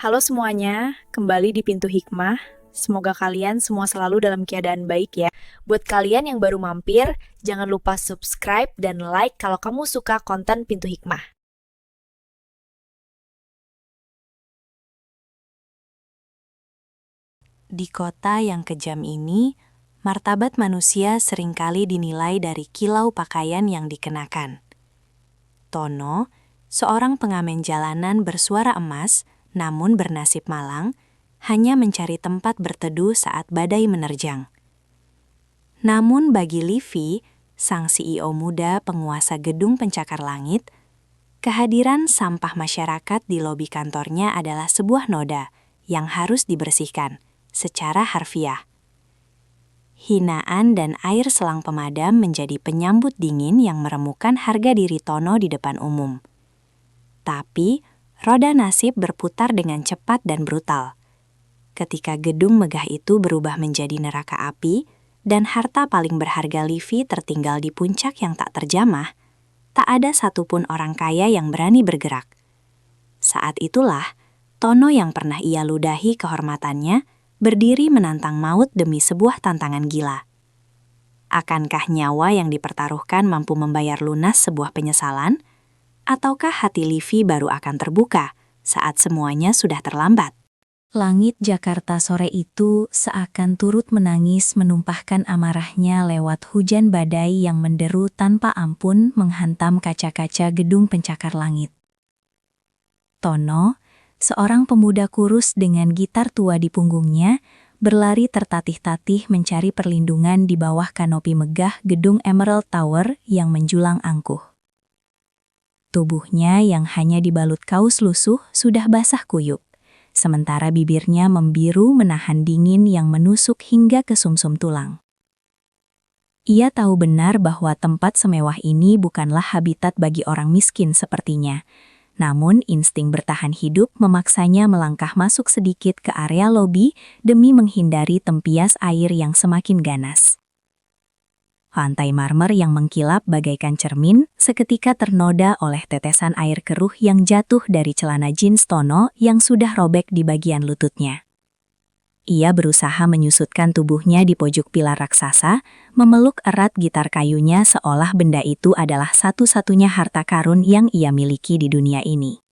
Halo semuanya, kembali di Pintu Hikmah. Semoga kalian semua selalu dalam keadaan baik ya. Buat kalian yang baru mampir, jangan lupa subscribe dan like kalau kamu suka konten Pintu Hikmah. Di kota yang kejam ini, martabat manusia seringkali dinilai dari kilau pakaian yang dikenakan. Tono, seorang pengamen jalanan bersuara emas namun bernasib malang, hanya mencari tempat berteduh saat badai menerjang. Namun bagi Livi, sang CEO muda penguasa gedung pencakar langit, kehadiran sampah masyarakat di lobi kantornya adalah sebuah noda yang harus dibersihkan secara harfiah. Hinaan dan air selang pemadam menjadi penyambut dingin yang meremukan harga diri Tono di depan umum. Tapi, roda nasib berputar dengan cepat dan brutal. Ketika gedung megah itu berubah menjadi neraka api, dan harta paling berharga Livi tertinggal di puncak yang tak terjamah, tak ada satupun orang kaya yang berani bergerak. Saat itulah, Tono yang pernah ia ludahi kehormatannya, berdiri menantang maut demi sebuah tantangan gila. Akankah nyawa yang dipertaruhkan mampu membayar lunas sebuah penyesalan? Ataukah hati Livi baru akan terbuka saat semuanya sudah terlambat? Langit Jakarta sore itu seakan turut menangis menumpahkan amarahnya lewat hujan badai yang menderu tanpa ampun menghantam kaca-kaca gedung pencakar langit. Tono, seorang pemuda kurus dengan gitar tua di punggungnya, berlari tertatih-tatih mencari perlindungan di bawah kanopi megah gedung Emerald Tower yang menjulang angkuh. Tubuhnya yang hanya dibalut kaus lusuh sudah basah kuyup, sementara bibirnya membiru menahan dingin yang menusuk hingga ke sumsum tulang. Ia tahu benar bahwa tempat semewah ini bukanlah habitat bagi orang miskin sepertinya, namun insting bertahan hidup memaksanya melangkah masuk sedikit ke area lobi demi menghindari tempias air yang semakin ganas. Lantai marmer yang mengkilap bagaikan cermin seketika ternoda oleh tetesan air keruh yang jatuh dari celana jeans Tono yang sudah robek di bagian lututnya. Ia berusaha menyusutkan tubuhnya di pojok pilar raksasa, memeluk erat gitar kayunya seolah benda itu adalah satu-satunya harta karun yang ia miliki di dunia ini.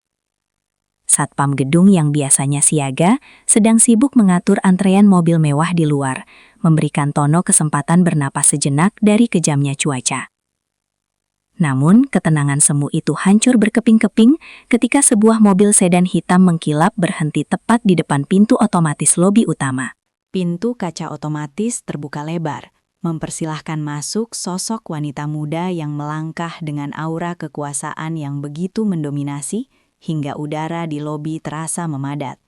Satpam gedung yang biasanya siaga sedang sibuk mengatur antrean mobil mewah di luar, memberikan Tono kesempatan bernapas sejenak dari kejamnya cuaca. Namun, ketenangan semu itu hancur berkeping-keping ketika sebuah mobil sedan hitam mengkilap berhenti tepat di depan pintu otomatis lobi utama. Pintu kaca otomatis terbuka lebar, mempersilahkan masuk sosok wanita muda yang melangkah dengan aura kekuasaan yang begitu mendominasi, hingga udara di lobi terasa memadat.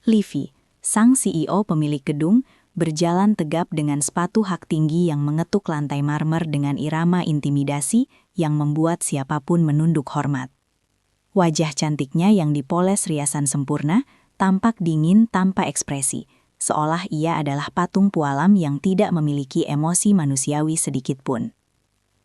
Livi, sang CEO pemilik gedung, berjalan tegap dengan sepatu hak tinggi yang mengetuk lantai marmer dengan irama intimidasi yang membuat siapapun menunduk hormat. Wajah cantiknya yang dipoles riasan sempurna tampak dingin tanpa ekspresi, seolah ia adalah patung pualam yang tidak memiliki emosi manusiawi sedikitpun.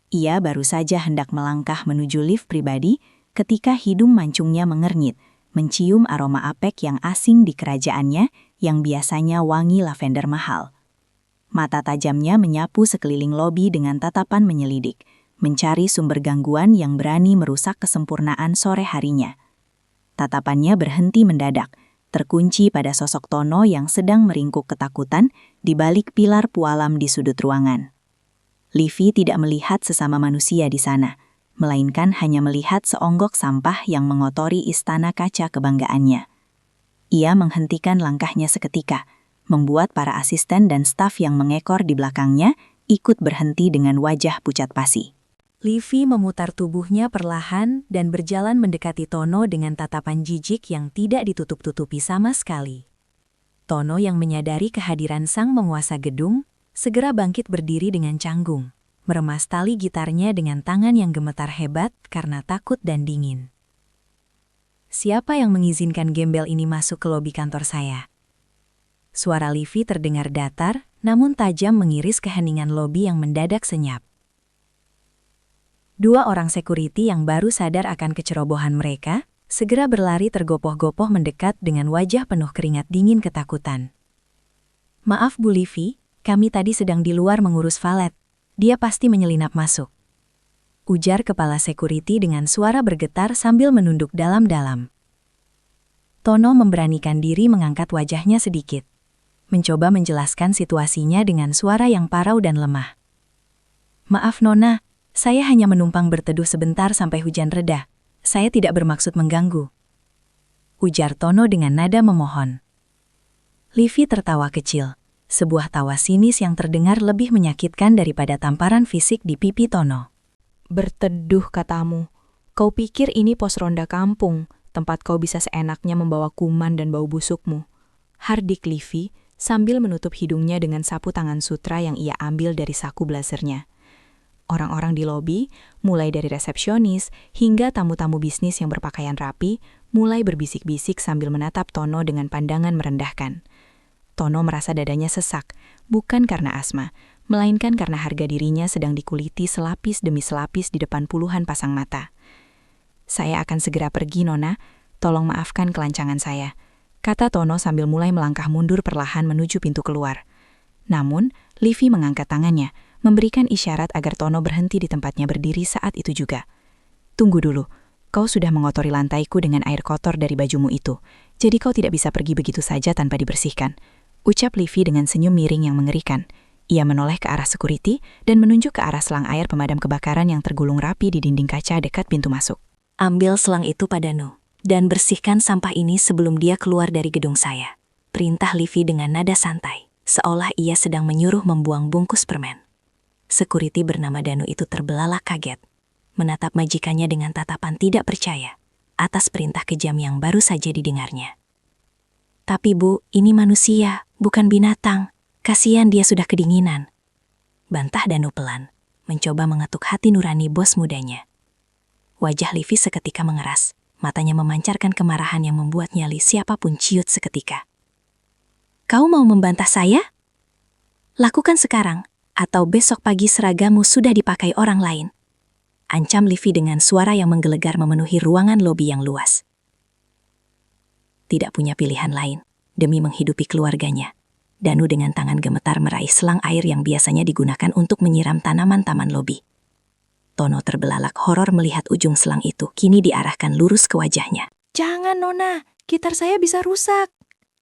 Ia baru saja hendak melangkah menuju lift pribadi ketika hidung mancungnya mengernyit, mencium aroma apek yang asing di kerajaannya yang biasanya wangi lavender mahal. Mata tajamnya menyapu sekeliling lobi dengan tatapan menyelidik, mencari sumber gangguan yang berani merusak kesempurnaan sore harinya. Tatapannya berhenti mendadak, terkunci pada sosok Tono yang sedang meringkuk ketakutan di balik pilar pualam di sudut ruangan. Livi tidak melihat sesama manusia di sana, melainkan hanya melihat seonggok sampah yang mengotori istana kaca kebanggaannya. Ia menghentikan langkahnya seketika, membuat para asisten dan staf yang mengekor di belakangnya ikut berhenti dengan wajah pucat pasi. Livi memutar tubuhnya perlahan dan berjalan mendekati Tono dengan tatapan jijik yang tidak ditutup-tutupi sama sekali. Tono yang menyadari kehadiran sang penguasa gedung, segera bangkit berdiri dengan canggung, meremas tali gitarnya dengan tangan yang gemetar hebat karena takut dan dingin. Siapa yang mengizinkan gembel ini masuk ke lobi kantor saya? Suara Livi terdengar datar, namun tajam mengiris keheningan lobi yang mendadak senyap. Dua orang security yang baru sadar akan kecerobohan mereka, segera berlari tergopoh-gopoh mendekat dengan wajah penuh keringat dingin ketakutan. "Maaf Bu Livi, kami tadi sedang di luar mengurus valet. Dia pasti menyelinap masuk," ujar kepala security dengan suara bergetar sambil menunduk dalam-dalam. Tono memberanikan diri mengangkat wajahnya sedikit, mencoba menjelaskan situasinya dengan suara yang parau dan lemah. "Maaf Nona, saya hanya menumpang berteduh sebentar sampai hujan reda. Saya tidak bermaksud mengganggu," ujar Tono dengan nada memohon. Livi tertawa kecil, sebuah tawa sinis yang terdengar lebih menyakitkan daripada tamparan fisik di pipi Tono. Berteduh katamu. Kau pikir ini pos ronda kampung, tempat kau bisa seenaknya membawa kuman dan bau busukmu. Hardik Livi sambil menutup hidungnya dengan sapu tangan sutra yang ia ambil dari saku blazernya. Orang-orang di lobi, mulai dari resepsionis hingga tamu-tamu bisnis yang berpakaian rapi, mulai berbisik-bisik sambil menatap Tono dengan pandangan merendahkan. Tono merasa dadanya sesak, bukan karena asma, melainkan karena harga dirinya sedang dikuliti selapis demi selapis di depan puluhan pasang mata. "Saya akan segera pergi, Nona. Tolong maafkan kelancangan saya," kata Tono sambil mulai melangkah mundur perlahan menuju pintu keluar. Namun, Livi mengangkat tangannya, memberikan isyarat agar Tono berhenti di tempatnya berdiri saat itu juga. "Tunggu dulu, kau sudah mengotori lantaiku dengan air kotor dari bajumu itu, jadi kau tidak bisa pergi begitu saja tanpa dibersihkan," ucap Livi dengan senyum miring yang mengerikan. Ia menoleh ke arah security dan menunjuk ke arah selang air pemadam kebakaran yang tergulung rapi di dinding kaca dekat pintu masuk. "Ambil selang itu padanu, dan bersihkan sampah ini sebelum dia keluar dari gedung saya," perintah Livi dengan nada santai, seolah ia sedang menyuruh membuang bungkus permen. Security bernama Danu itu terbelalak kaget, menatap majikannya dengan tatapan tidak percaya atas perintah kejam yang baru saja didengarnya. "Tapi Bu, ini manusia, bukan binatang. Kasihan dia sudah kedinginan," bantah Danu pelan, mencoba mengetuk hati nurani bos mudanya. Wajah Livi seketika mengeras, matanya memancarkan kemarahan yang membuat nyali siapapun ciut seketika. "Kau mau membantah saya? Lakukan sekarang, atau besok pagi seragamu sudah dipakai orang lain," ancam Livi dengan suara yang menggelegar memenuhi ruangan lobi yang luas. Tidak punya pilihan lain, demi menghidupi keluarganya, Danu dengan tangan gemetar meraih selang air yang biasanya digunakan untuk menyiram tanaman taman lobi. Tono terbelalak horor melihat ujung selang itu kini diarahkan lurus ke wajahnya. "Jangan, Nona, gitar saya bisa rusak!"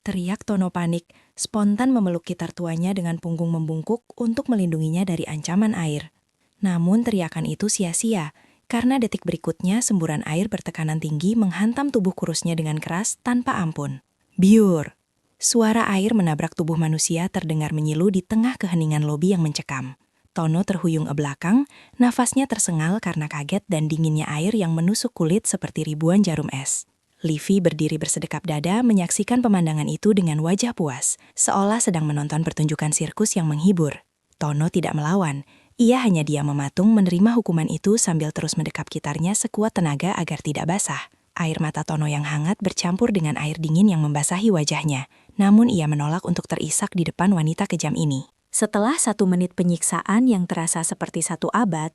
teriak Tono panik, spontan memeluk gitar tuanya dengan punggung membungkuk untuk melindunginya dari ancaman air. Namun teriakan itu sia-sia, karena detik berikutnya semburan air bertekanan tinggi menghantam tubuh kurusnya dengan keras tanpa ampun. Biur! Suara air menabrak tubuh manusia terdengar menyilu di tengah keheningan lobi yang mencekam. Tono terhuyung ke belakang, nafasnya tersengal karena kaget dan dinginnya air yang menusuk kulit seperti ribuan jarum es. Livi berdiri bersedekap dada menyaksikan pemandangan itu dengan wajah puas, seolah sedang menonton pertunjukan sirkus yang menghibur. Tono tidak melawan, ia hanya diam mematung menerima hukuman itu sambil terus mendekap gitarnya sekuat tenaga agar tidak basah. Air mata Tono yang hangat bercampur dengan air dingin yang membasahi wajahnya, namun ia menolak untuk terisak di depan wanita kejam ini. Setelah 1 menit penyiksaan yang terasa seperti 1 abad,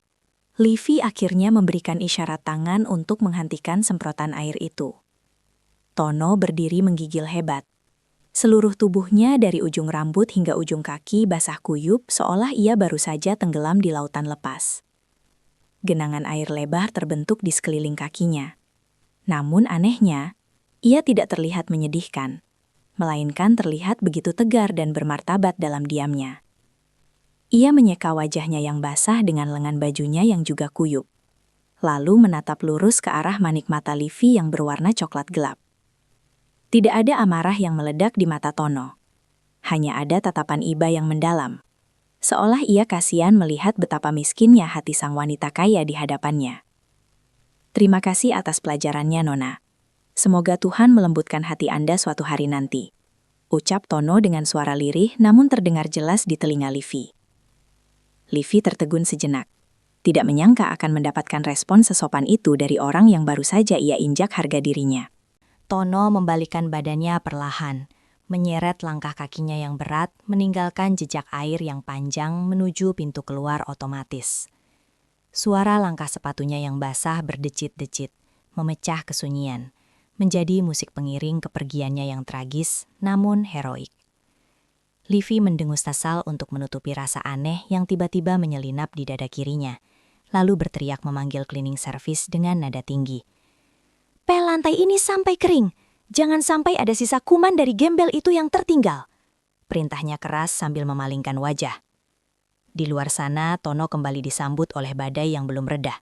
Livi akhirnya memberikan isyarat tangan untuk menghentikan semprotan air itu. Tono berdiri menggigil hebat. Seluruh tubuhnya dari ujung rambut hingga ujung kaki basah kuyup seolah ia baru saja tenggelam di lautan lepas. Genangan air lebar terbentuk di sekeliling kakinya. Namun anehnya, ia tidak terlihat menyedihkan, melainkan terlihat begitu tegar dan bermartabat dalam diamnya. Ia menyeka wajahnya yang basah dengan lengan bajunya yang juga kuyup, lalu menatap lurus ke arah manik mata Livi yang berwarna coklat gelap. Tidak ada amarah yang meledak di mata Tono. Hanya ada tatapan iba yang mendalam, seolah ia kasihan melihat betapa miskinnya hati sang wanita kaya di hadapannya. "Terima kasih atas pelajarannya, Nona. Semoga Tuhan melembutkan hati Anda suatu hari nanti," ucap Tono dengan suara lirih namun terdengar jelas di telinga Livi. Livi tertegun sejenak. Tidak menyangka akan mendapatkan respon sesopan itu dari orang yang baru saja ia injak harga dirinya. Tono membalikkan badannya perlahan, menyeret langkah kakinya yang berat, meninggalkan jejak air yang panjang menuju pintu keluar otomatis. Suara langkah sepatunya yang basah berdecit-decit, memecah kesunyian, menjadi musik pengiring kepergiannya yang tragis namun heroik. Livy mendengus tasal untuk menutupi rasa aneh yang tiba-tiba menyelinap di dada kirinya, lalu berteriak memanggil cleaning service dengan nada tinggi. "Pel lantai ini sampai kering! Jangan sampai ada sisa kuman dari gembel itu yang tertinggal!" Perintahnya keras sambil memalingkan wajah. Di luar sana, Tono kembali disambut oleh badai yang belum reda.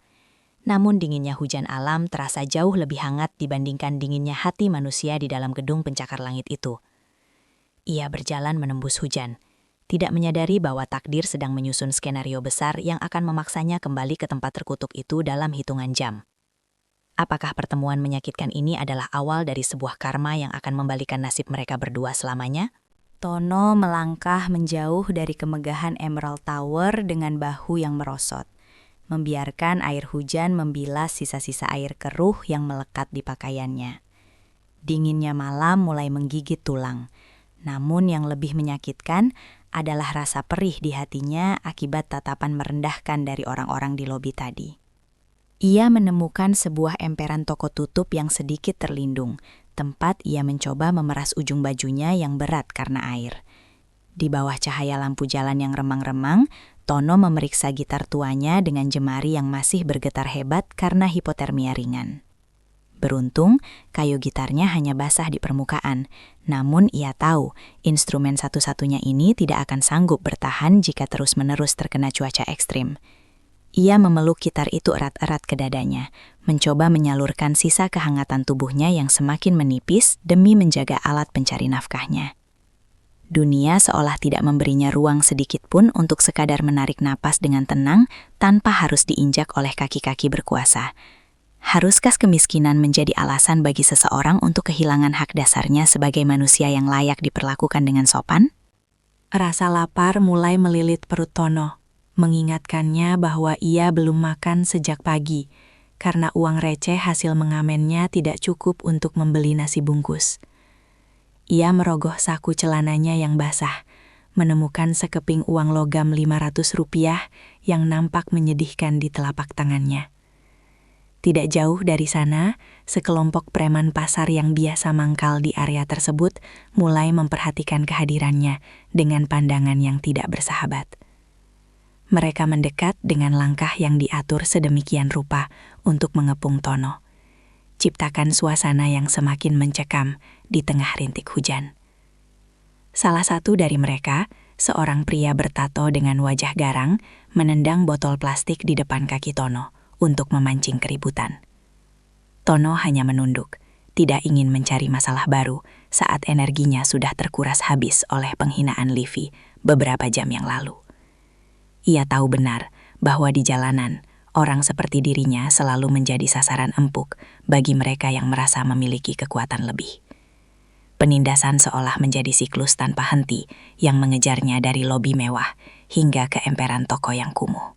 Namun dinginnya hujan alam terasa jauh lebih hangat dibandingkan dinginnya hati manusia di dalam gedung pencakar langit itu. Ia berjalan menembus hujan, tidak menyadari bahwa takdir sedang menyusun skenario besar yang akan memaksanya kembali ke tempat terkutuk itu dalam hitungan jam. Apakah pertemuan menyakitkan ini adalah awal dari sebuah karma yang akan membalikan nasib mereka berdua selamanya? Tono melangkah menjauh dari kemegahan Emerald Tower dengan bahu yang merosot, membiarkan air hujan membilas sisa-sisa air keruh yang melekat di pakaiannya. Dinginnya malam mulai menggigit tulang. Namun yang lebih menyakitkan adalah rasa perih di hatinya akibat tatapan merendahkan dari orang-orang di lobi tadi. Ia menemukan sebuah emperan toko tutup yang sedikit terlindung, tempat ia mencoba memeras ujung bajunya yang berat karena air. Di bawah cahaya lampu jalan yang remang-remang, Tono memeriksa gitar tuanya dengan jemari yang masih bergetar hebat karena hipotermia ringan. Beruntung, kayu gitarnya hanya basah di permukaan, namun ia tahu instrumen satu-satunya ini tidak akan sanggup bertahan jika terus-menerus terkena cuaca ekstrim. Ia memeluk gitar itu erat-erat ke dadanya, mencoba menyalurkan sisa kehangatan tubuhnya yang semakin menipis demi menjaga alat pencari nafkahnya. Dunia seolah tidak memberinya ruang sedikit pun untuk sekadar menarik napas dengan tenang tanpa harus diinjak oleh kaki-kaki berkuasa. Haruskah kemiskinan menjadi alasan bagi seseorang untuk kehilangan hak dasarnya sebagai manusia yang layak diperlakukan dengan sopan? Rasa lapar mulai melilit perut Tono, mengingatkannya bahwa ia belum makan sejak pagi, karena uang receh hasil mengamennya tidak cukup untuk membeli nasi bungkus. Ia merogoh saku celananya yang basah, menemukan sekeping uang logam Rp500 yang nampak menyedihkan di telapak tangannya. Tidak jauh dari sana, sekelompok preman pasar yang biasa mangkal di area tersebut mulai memperhatikan kehadirannya dengan pandangan yang tidak bersahabat. Mereka mendekat dengan langkah yang diatur sedemikian rupa untuk mengepung Tono, ciptakan suasana yang semakin mencekam di tengah rintik hujan. Salah satu dari mereka, seorang pria bertato dengan wajah garang, menendang botol plastik di depan kaki Tono untuk memancing keributan. Tono hanya menunduk, tidak ingin mencari masalah baru saat energinya sudah terkuras habis oleh penghinaan Livy beberapa jam yang lalu. Ia tahu benar bahwa di jalanan, orang seperti dirinya selalu menjadi sasaran empuk bagi mereka yang merasa memiliki kekuatan lebih. Penindasan seolah menjadi siklus tanpa henti yang mengejarnya dari lobi mewah hingga ke emperan toko yang kumuh.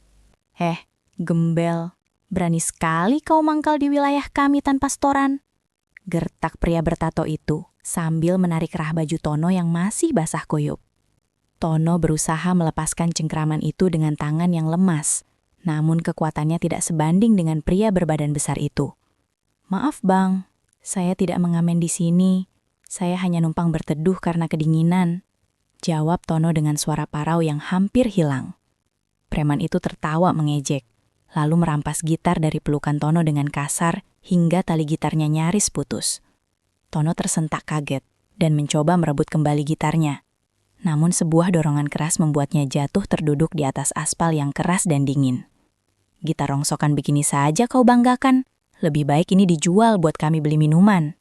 Gembel. Berani sekali kau mangkal di wilayah kami tanpa setoran. Gertak pria bertato itu sambil menarik rah baju Tono yang masih basah kuyup. Tono berusaha melepaskan cengkraman itu dengan tangan yang lemas, namun kekuatannya tidak sebanding dengan pria berbadan besar itu. "Maaf bang, saya tidak mengamen di sini. Saya hanya numpang berteduh karena kedinginan," jawab Tono dengan suara parau yang hampir hilang. Preman itu tertawa mengejek, lalu merampas gitar dari pelukan Tono dengan kasar hingga tali gitarnya nyaris putus. Tono tersentak kaget dan mencoba merebut kembali gitarnya. Namun sebuah dorongan keras membuatnya jatuh terduduk di atas aspal yang keras dan dingin. "Gitar rongsokan begini saja kau banggakan? Lebih baik ini dijual buat kami beli minuman,"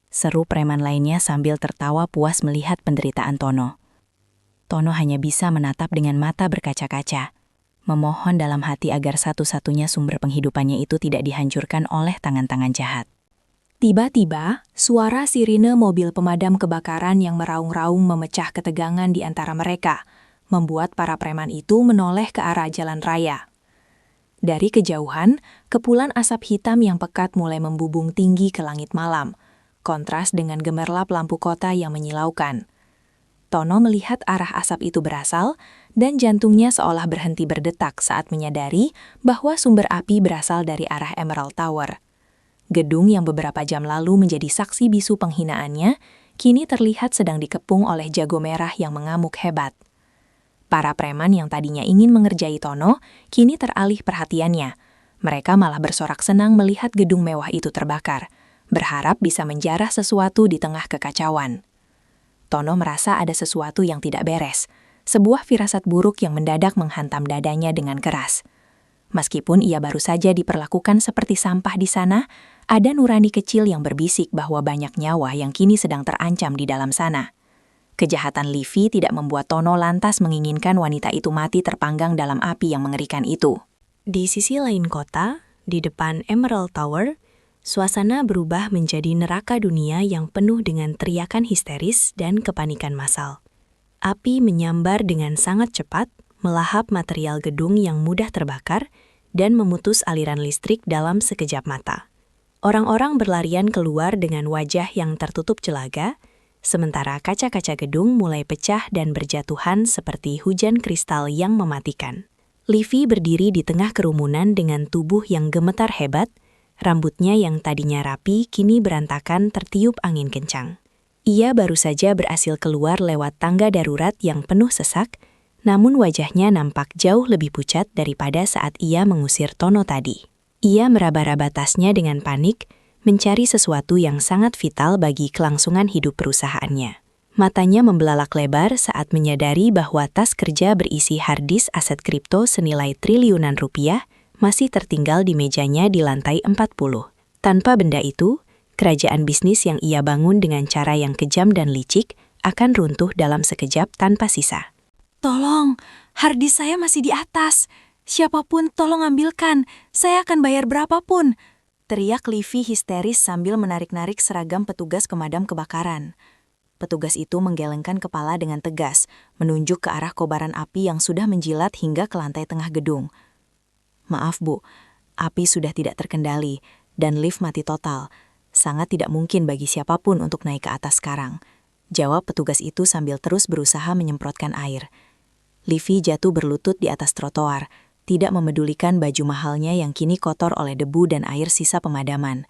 seru preman lainnya sambil tertawa puas melihat penderitaan Tono. Tono hanya bisa menatap dengan mata berkaca-kaca, memohon dalam hati agar satu-satunya sumber penghidupannya itu tidak dihancurkan oleh tangan-tangan jahat. Tiba-tiba, suara sirine mobil pemadam kebakaran yang meraung-raung memecah ketegangan di antara mereka, membuat para preman itu menoleh ke arah jalan raya. Dari kejauhan, kepulan asap hitam yang pekat mulai membubung tinggi ke langit malam, kontras dengan gemerlap lampu kota yang menyilaukan. Tono melihat arah asap itu berasal, dan jantungnya seolah berhenti berdetak saat menyadari bahwa sumber api berasal dari arah Emerald Tower. Gedung yang beberapa jam lalu menjadi saksi bisu penghinaannya, kini terlihat sedang dikepung oleh jago merah yang mengamuk hebat. Para preman yang tadinya ingin mengerjai Tono, kini teralih perhatiannya. Mereka malah bersorak senang melihat gedung mewah itu terbakar, berharap bisa menjarah sesuatu di tengah kekacauan. Tono merasa ada sesuatu yang tidak beres, sebuah firasat buruk yang mendadak menghantam dadanya dengan keras. Meskipun ia baru saja diperlakukan seperti sampah di sana, ada nurani kecil yang berbisik bahwa banyak nyawa yang kini sedang terancam di dalam sana. Kejahatan Livy tidak membuat Tono lantas menginginkan wanita itu mati terpanggang dalam api yang mengerikan itu. Di sisi lain kota, di depan Emerald Tower, suasana berubah menjadi neraka dunia yang penuh dengan teriakan histeris dan kepanikan massal. Api menyambar dengan sangat cepat, melahap material gedung yang mudah terbakar, dan memutus aliran listrik dalam sekejap mata. Orang-orang berlarian keluar dengan wajah yang tertutup celaga, sementara kaca-kaca gedung mulai pecah dan berjatuhan seperti hujan kristal yang mematikan. Livy berdiri di tengah kerumunan dengan tubuh yang gemetar hebat, rambutnya yang tadinya rapi kini berantakan tertiup angin kencang. Ia baru saja berhasil keluar lewat tangga darurat yang penuh sesak, namun wajahnya nampak jauh lebih pucat daripada saat ia mengusir Tono tadi. Ia meraba-raba tasnya dengan panik, mencari sesuatu yang sangat vital bagi kelangsungan hidup perusahaannya. Matanya membelalak lebar saat menyadari bahwa tas kerja berisi harddisk aset kripto senilai triliunan rupiah masih tertinggal di mejanya di lantai 40. Tanpa benda itu, kerajaan bisnis yang ia bangun dengan cara yang kejam dan licik akan runtuh dalam sekejap tanpa sisa. Tolong, harddisk saya masih di atas. Siapapun tolong ambilkan, saya akan bayar berapapun. Teriak Livy histeris sambil menarik-narik seragam petugas pemadam kebakaran. Petugas itu menggelengkan kepala dengan tegas, menunjuk ke arah kobaran api yang sudah menjilat hingga ke lantai tengah gedung. Maaf Bu, api sudah tidak terkendali dan lift mati total. Sangat tidak mungkin bagi siapapun untuk naik ke atas sekarang. Jawab petugas itu sambil terus berusaha menyemprotkan air. Livy jatuh berlutut di atas trotoar, tidak memedulikan baju mahalnya yang kini kotor oleh debu dan air sisa pemadaman.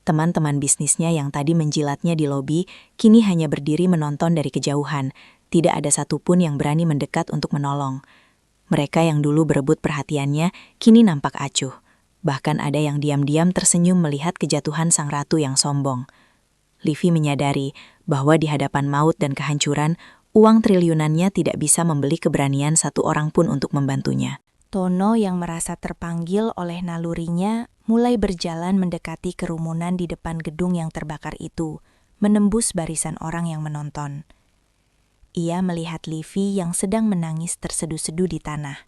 Teman-teman bisnisnya yang tadi menjilatnya di lobi, kini hanya berdiri menonton dari kejauhan. Tidak ada satupun yang berani mendekat untuk menolong. Mereka yang dulu berebut perhatiannya, kini nampak acuh. Bahkan ada yang diam-diam tersenyum melihat kejatuhan sang ratu yang sombong. Livy menyadari bahwa di hadapan maut dan kehancuran, uang triliunannya tidak bisa membeli keberanian satu orang pun untuk membantunya. Tono yang merasa terpanggil oleh nalurinya mulai berjalan mendekati kerumunan di depan gedung yang terbakar itu, menembus barisan orang yang menonton. Ia melihat Livy yang sedang menangis terseduh-seduh di tanah,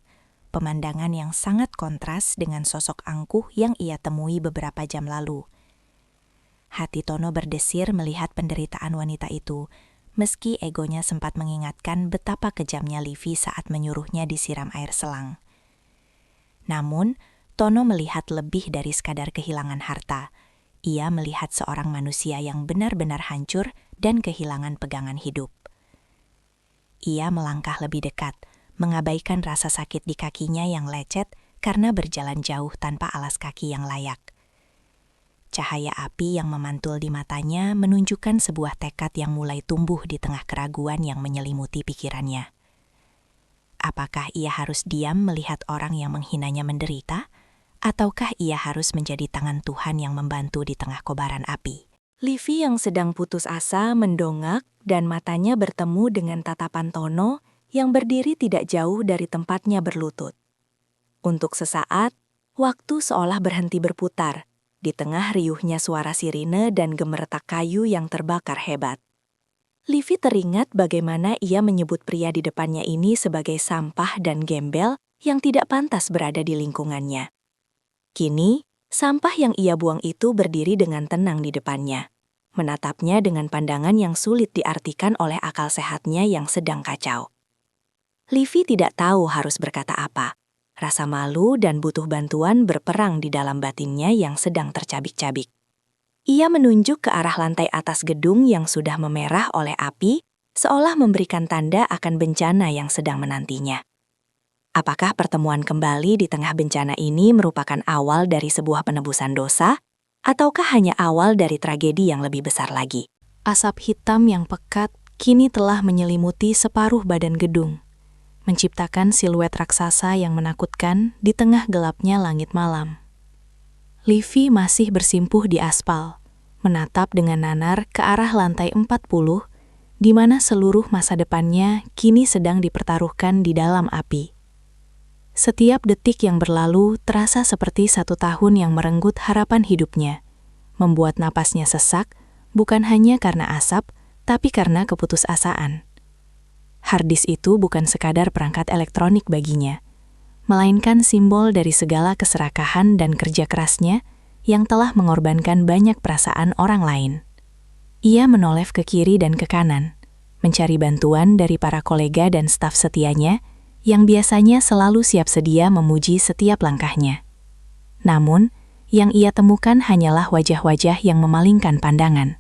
pemandangan yang sangat kontras dengan sosok angkuh yang ia temui beberapa jam lalu. Hati Tono berdesir melihat penderitaan wanita itu, meski egonya sempat mengingatkan betapa kejamnya Livy saat menyuruhnya disiram air selang. Namun, Tono melihat lebih dari sekadar kehilangan harta. Ia melihat seorang manusia yang benar-benar hancur dan kehilangan pegangan hidup. Ia melangkah lebih dekat, mengabaikan rasa sakit di kakinya yang lecet karena berjalan jauh tanpa alas kaki yang layak. Cahaya api yang memantul di matanya menunjukkan sebuah tekad yang mulai tumbuh di tengah keraguan yang menyelimuti pikirannya. Apakah ia harus diam melihat orang yang menghinanya menderita? Ataukah ia harus menjadi tangan Tuhan yang membantu di tengah kobaran api? Livy yang sedang putus asa mendongak dan matanya bertemu dengan tatapan Tono yang berdiri tidak jauh dari tempatnya berlutut. Untuk sesaat, waktu seolah berhenti berputar di tengah riuhnya suara sirine dan gemeretak kayu yang terbakar hebat. Livy teringat bagaimana ia menyebut pria di depannya ini sebagai sampah dan gembel yang tidak pantas berada di lingkungannya. Kini, sampah yang ia buang itu berdiri dengan tenang di depannya, menatapnya dengan pandangan yang sulit diartikan oleh akal sehatnya yang sedang kacau. Livy tidak tahu harus berkata apa. Rasa malu dan butuh bantuan berperang di dalam batinnya yang sedang tercabik-cabik. Ia menunjuk ke arah lantai atas gedung yang sudah memerah oleh api, seolah memberikan tanda akan bencana yang sedang menantinya. Apakah pertemuan kembali di tengah bencana ini merupakan awal dari sebuah penebusan dosa? Ataukah hanya awal dari tragedi yang lebih besar lagi? Asap hitam yang pekat kini telah menyelimuti separuh badan gedung, menciptakan siluet raksasa yang menakutkan di tengah gelapnya langit malam. Livy masih bersimpuh di aspal, menatap dengan nanar ke arah lantai 40, di mana seluruh masa depannya kini sedang dipertaruhkan di dalam api. Setiap detik yang berlalu terasa seperti 1 tahun yang merenggut harapan hidupnya, membuat napasnya sesak, bukan hanya karena asap, tapi karena keputusasaan. Harddisk itu bukan sekadar perangkat elektronik baginya, melainkan simbol dari segala keserakahan dan kerja kerasnya yang telah mengorbankan banyak perasaan orang lain. Ia menoleh ke kiri dan ke kanan, mencari bantuan dari para kolega dan staf setianya yang biasanya selalu siap sedia memuji setiap langkahnya. Namun, yang ia temukan hanyalah wajah-wajah yang memalingkan pandangan.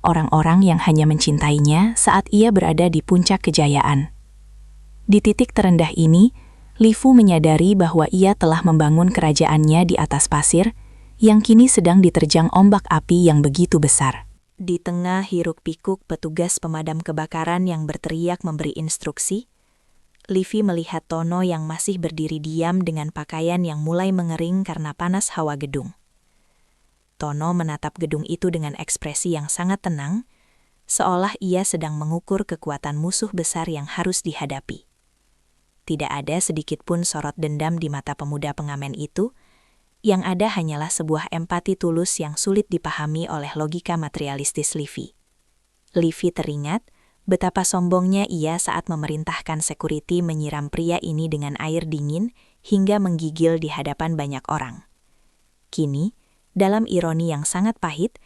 Orang-orang yang hanya mencintainya saat ia berada di puncak kejayaan. Di titik terendah ini, Livy menyadari bahwa ia telah membangun kerajaannya di atas pasir yang kini sedang diterjang ombak api yang begitu besar. Di tengah hiruk-pikuk petugas pemadam kebakaran yang berteriak memberi instruksi, Livy melihat Tono yang masih berdiri diam dengan pakaian yang mulai mengering karena panas hawa gedung. Tono menatap gedung itu dengan ekspresi yang sangat tenang, seolah ia sedang mengukur kekuatan musuh besar yang harus dihadapi. Tidak ada sedikit pun sorot dendam di mata pemuda pengamen itu, yang ada hanyalah sebuah empati tulus yang sulit dipahami oleh logika materialistis Livy. Livy teringat betapa sombongnya ia saat memerintahkan security menyiram pria ini dengan air dingin hingga menggigil di hadapan banyak orang. Kini, dalam ironi yang sangat pahit,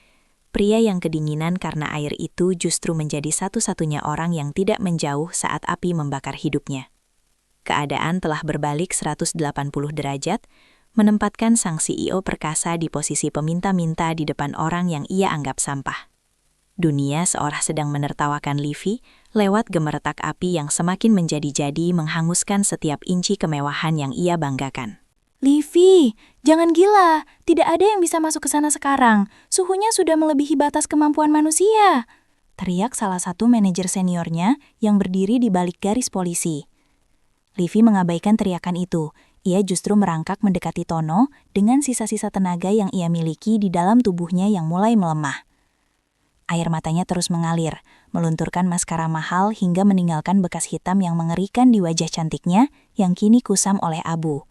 pria yang kedinginan karena air itu justru menjadi satu-satunya orang yang tidak menjauh saat api membakar hidupnya. Keadaan telah berbalik 180 derajat, menempatkan sang CEO perkasa di posisi peminta-minta di depan orang yang ia anggap sampah. Dunia seolah sedang menertawakan Livy lewat gemeretak api yang semakin menjadi-jadi menghanguskan setiap inci kemewahan yang ia banggakan. Livy, jangan gila. Tidak ada yang bisa masuk ke sana sekarang. Suhunya sudah melebihi batas kemampuan manusia. Teriak salah satu manajer seniornya yang berdiri di balik garis polisi. Livy mengabaikan teriakan itu. Ia justru merangkak mendekati Tono dengan sisa-sisa tenaga yang ia miliki di dalam tubuhnya yang mulai melemah. Air matanya terus mengalir, melunturkan maskara mahal hingga meninggalkan bekas hitam yang mengerikan di wajah cantiknya yang kini kusam oleh abu.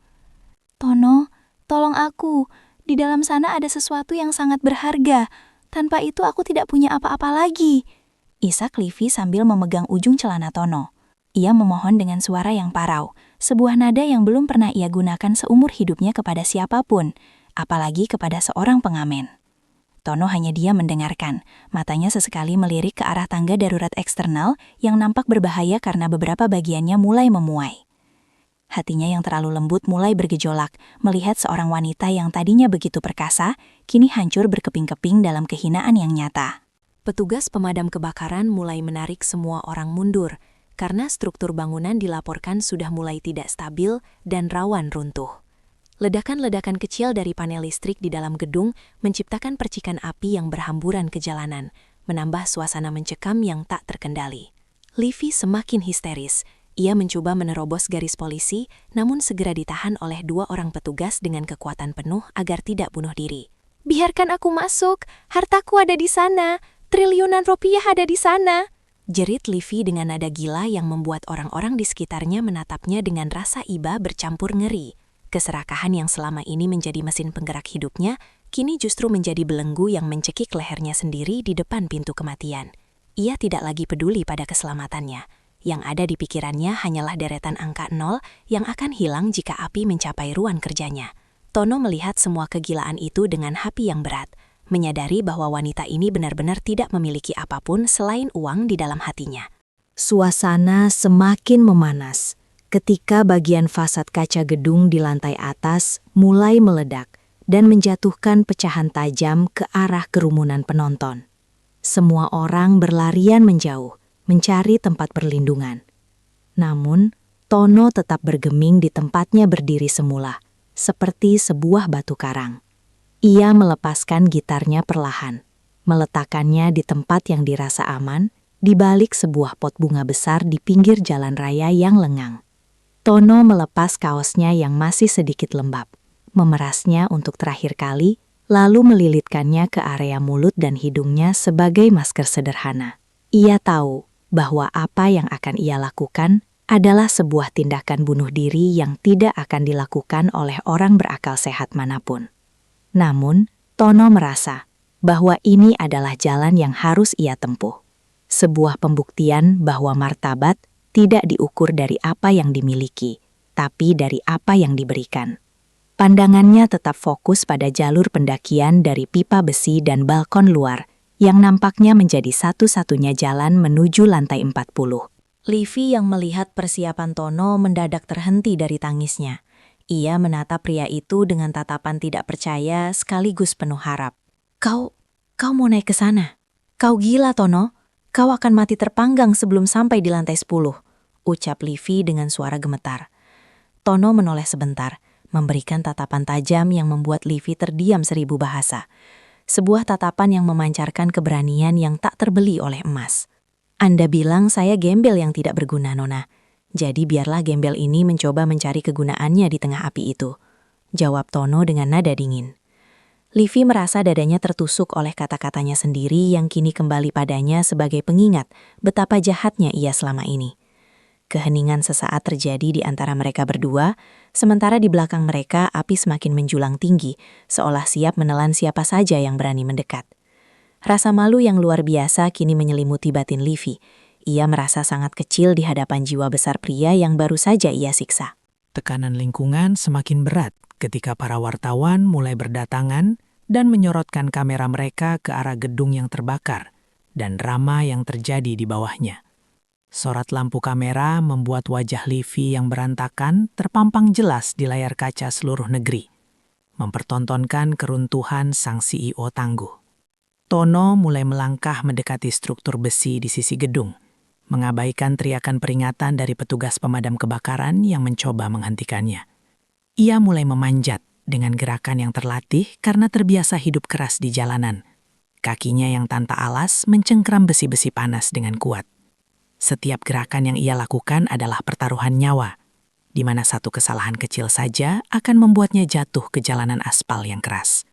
Tono, tolong aku. Di dalam sana ada sesuatu yang sangat berharga. Tanpa itu aku tidak punya apa-apa lagi. Isak Livy sambil memegang ujung celana Tono. Ia memohon dengan suara yang parau, sebuah nada yang belum pernah ia gunakan seumur hidupnya kepada siapapun, apalagi kepada seorang pengamen. Tono hanya diam mendengarkan, matanya sesekali melirik ke arah tangga darurat eksternal yang nampak berbahaya karena beberapa bagiannya mulai memuai. Hatinya yang terlalu lembut mulai bergejolak, melihat seorang wanita yang tadinya begitu perkasa, kini hancur berkeping-keping dalam kehinaan yang nyata. Petugas pemadam kebakaran mulai menarik semua orang mundur, karena struktur bangunan dilaporkan sudah mulai tidak stabil dan rawan runtuh. Ledakan-ledakan kecil dari panel listrik di dalam gedung menciptakan percikan api yang berhamburan ke jalanan, menambah suasana mencekam yang tak terkendali. Livy semakin histeris. Ia mencoba menerobos garis polisi, namun segera ditahan oleh 2 orang petugas dengan kekuatan penuh agar tidak bunuh diri. "Biarkan aku masuk, hartaku ada di sana, triliunan rupiah ada di sana," jerit Livy dengan nada gila yang membuat orang-orang di sekitarnya menatapnya dengan rasa iba bercampur ngeri. Keserakahan yang selama ini menjadi mesin penggerak hidupnya, kini justru menjadi belenggu yang mencekik lehernya sendiri di depan pintu kematian. Ia tidak lagi peduli pada keselamatannya. Yang ada di pikirannya hanyalah deretan angka 0 yang akan hilang jika api mencapai ruang kerjanya. Tono melihat semua kegilaan itu dengan hati yang berat, menyadari bahwa wanita ini benar-benar tidak memiliki apapun selain uang di dalam hatinya. Suasana semakin memanas ketika bagian fasad kaca gedung di lantai atas mulai meledak dan menjatuhkan pecahan tajam ke arah kerumunan penonton. Semua orang berlarian menjauh, mencari tempat perlindungan. Namun, Tono tetap bergeming di tempatnya berdiri semula, seperti sebuah batu karang. Ia melepaskan gitarnya perlahan, meletakkannya di tempat yang dirasa aman, di balik sebuah pot bunga besar di pinggir jalan raya yang lengang. Tono melepas kaosnya yang masih sedikit lembab, memerasnya untuk terakhir kali, lalu melilitkannya ke area mulut dan hidungnya sebagai masker sederhana. Ia tahu bahwa apa yang akan ia lakukan adalah sebuah tindakan bunuh diri yang tidak akan dilakukan oleh orang berakal sehat manapun. Namun, Tono merasa bahwa ini adalah jalan yang harus ia tempuh. Sebuah pembuktian bahwa martabat tidak diukur dari apa yang dimiliki, tapi dari apa yang diberikan. Pandangannya tetap fokus pada jalur pendakian dari pipa besi dan balkon luar yang nampaknya menjadi satu-satunya jalan menuju lantai 40. Livy yang melihat persiapan Tono mendadak terhenti dari tangisnya. Ia menatap pria itu dengan tatapan tidak percaya sekaligus penuh harap. Kau mau naik ke sana? Kau gila, Tono. Kau akan mati terpanggang sebelum sampai di lantai 10, ucap Livy dengan suara gemetar. Tono menoleh sebentar, memberikan tatapan tajam yang membuat Livy terdiam 1000 bahasa. Sebuah tatapan yang memancarkan keberanian yang tak terbeli oleh emas. Anda bilang saya gembel yang tidak berguna, Nona. Jadi biarlah gembel ini mencoba mencari kegunaannya di tengah api itu, jawab Tono dengan nada dingin. Livy merasa dadanya tertusuk oleh kata-katanya sendiri yang kini kembali padanya sebagai pengingat betapa jahatnya ia selama ini. Keheningan sesaat terjadi di antara mereka berdua, sementara di belakang mereka api semakin menjulang tinggi, seolah siap menelan siapa saja yang berani mendekat. Rasa malu yang luar biasa kini menyelimuti batin Livy. Ia merasa sangat kecil di hadapan jiwa besar pria yang baru saja ia siksa. Tekanan lingkungan semakin berat ketika para wartawan mulai berdatangan dan menyorotkan kamera mereka ke arah gedung yang terbakar dan drama yang terjadi di bawahnya. Sorot lampu kamera membuat wajah Livy yang berantakan terpampang jelas di layar kaca seluruh negeri, mempertontonkan keruntuhan sang CEO tangguh. Tono mulai melangkah mendekati struktur besi di sisi gedung, mengabaikan teriakan peringatan dari petugas pemadam kebakaran yang mencoba menghentikannya. Ia mulai memanjat dengan gerakan yang terlatih karena terbiasa hidup keras di jalanan. Kakinya yang tanpa alas mencengkram besi-besi panas dengan kuat. Setiap gerakan yang ia lakukan adalah pertaruhan nyawa, di mana satu kesalahan kecil saja akan membuatnya jatuh ke jalanan aspal yang keras.